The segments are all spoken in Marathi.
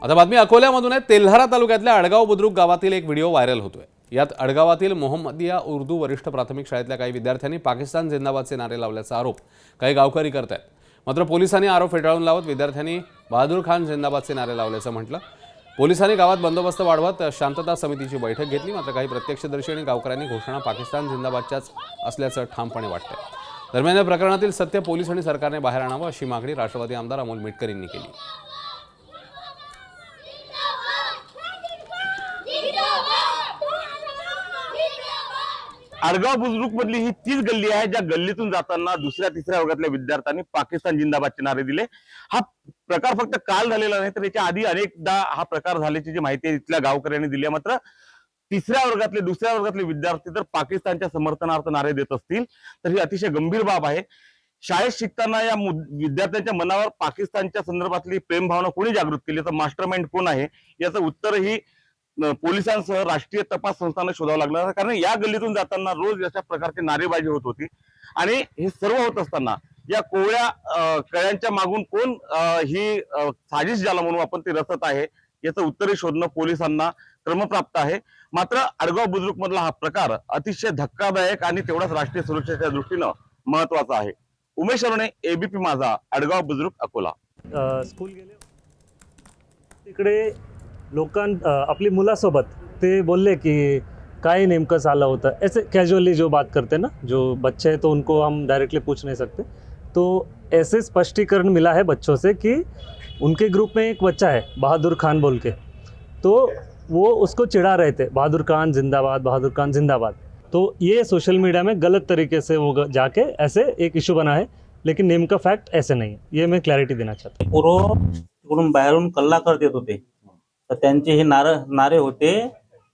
आता बातमी अकोल्यामधून आहे। तेल्हारा तालुक्यातल्या अडगाव बुद्रुक गावातील एक व्हिडिओ व्हायरल होतोय। यात अडगावातील मोहम्मदिया उर्दू वरिष्ठ प्राथमिक शाळेतल्या काही विद्यार्थ्यांनी पाकिस्तान जिंदाबादचे नारे लावल्याचा आरोप काही गावकरी करतायत। मात्र पोलिसांनी आरोप फेटाळून लावत विद्यार्थ्यांनी बहादूर खान जिंदाबादचे नारे लावल्याचं म्हटलं। पोलिसांनी गावात बंदोबस्त वाढवत शांतता समितीची बैठक घेतली। मात्र काही प्रत्यक्षदर्शी आणि गावकऱ्यांनी घोषणा पाकिस्तान जिंदाबादच्याच असल्याचं ठामपणे वाटतंय। दरम्यान या प्रकरणातील सत्य पोलीस आणि सरकारने बाहेर आणावं अशी मागणी राष्ट्रवादी आमदार अमोल मिटकर यांनी केली। अडगाव बुद्रुक मधली ही तीच गल्ली आहे ज्या गल्लीतून जाताना दुसऱ्या तिसऱ्या वर्गातल्या विद्यार्थ्यांनी पाकिस्तान जिंदाबादचे नारे दिले। हा प्रकार फक्त काल झालेला नाही तर याच्या आधी अनेकदा हा प्रकार झाल्याची जी माहिती इथल्या गावकऱ्यांनी दिली आहे। मात्र तिसऱ्या वर्गातले दुसऱ्या वर्गातले विद्यार्थी जर पाकिस्तानच्या समर्थनार्थ नारे देत असतील तर ही अतिशय गंभीर बाब आहे। शाळेत शिकताना या विद्यार्थ्यांच्या मनावर पाकिस्तानच्या संदर्भातली प्रेम भावना कोणी जागृत केली, याचं मास्टरमाइंड कोण आहे याचं उत्तरही पोलिसांसह राष्ट्रीय तपास संस्थांना शोधावं लागलं। कारण या गल्लीतून जाताना रोज अशा प्रकारची नारेबाजी होत होती आणि हे सर्व होत असताना या कोवळ्या कळ्यांच्या मागून कोण ही साजिश ज्याला म्हणून आपण ते रचत आहे याचं उत्तरही शोधणं पोलिसांना क्रमप्राप्त आहे। मात्र अडगाव बुद्रुक मधला हा प्रकार अतिशय धक्कादायक आणि तेवढाच राष्ट्रीय सुरक्षेच्या दृष्टीनं महत्वाचा आहे। उमेश अरुणे, एबीपी माझा, अडगाव बुद्रुक, अकोला। स्कूल गेले तिकडे आपली मुलासोबत ते बोलले कि काय नेमकं झालं होतं। ऐसे कैजुअली जो बात करते ना, जो बच्चे हैं तो उनको हम डायरेक्टली पूछ नहीं सकते। तो ऐसे स्पष्टीकरण मिला है बच्चों से कि उनके ग्रुप में एक बच्चा है बहादुर खान बोल के, तो वो उसको चिढ़ा रहे थे, बहादुर खान जिंदाबाद, बहादुर खान जिंदाबाद। तो ये सोशल मीडिया में गलत तरीके से वो जाके ऐसे एक इशू बना है, लेकिन नेम का फैक्ट ऐसे नहीं है। ये मैं क्लॅरिटी देना चाहता हूँ। पूर्व तिकडून बाहेरून कल्ला करत येत होते तर त्यांचे हे नारे होते।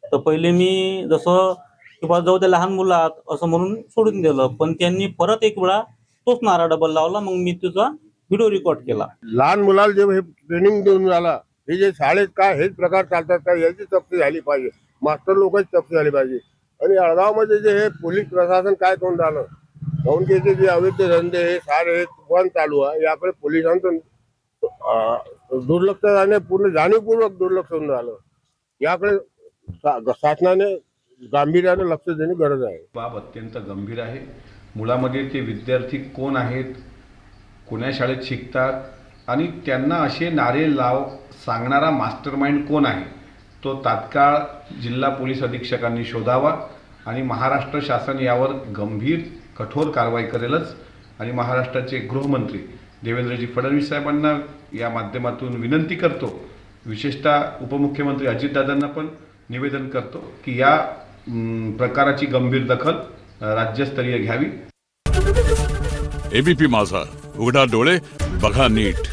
तर पहिले मी जसं की बा जाऊ दे लहान मुलं आहात असं म्हणून सोडून दिलं, पण त्यांनी परत एक वेळा तोच नारा डबल लावला। मग मी तुझा व्हिडिओ रेकॉर्ड केला। लहान मुलाला जे हे ट्रेनिंग देऊन झाला, हे जे शाळेत काय हेच प्रकार चालतात का याची चपती झाली पाहिजे, मास्टर लोकांची चपती झाली पाहिजे। आणि अडगावमध्ये जे हे पोलीस प्रशासन काय करून राहिलं, काऊन की जे अवैध धंदे हे सारे बंद चालू आहे, याकडे पोलिसांचं दुर्लक्ष झाले, पूर्ण जाणीवपूर्वक दुर्लक्ष होऊन राहिलं। याकडे शासनाने गांभीर्याने लक्ष देणे गरज आहे। बाब अत्यंत गंभीर आहे। मुलामध्ये ते विद्यार्थी कोण आहेत, कोण्या शाळेत शिकतात आणि त्यांना असे नारे लाव सांगणारा मास्टरमाइंड कोण आहे, तो तात्काळ जिल्हा पोलीस अधीक्षकांनी शोधावा आणि महाराष्ट्र शासन यावर गंभीर कठोर कारवाई करेलच। आणि महाराष्ट्राचे गृहमंत्री देवेंद्रजी फडणवीस साहेबांना या माध्यमातून विनंती करतो, विशेषतः उपमुख्यमंत्री अजितदादांना पण निवेदन करतो की या प्रकाराची गंभीर दखल राज्यस्तरीय घ्यावी। एबीपी माझा, उघडा डोळे बघा नीट।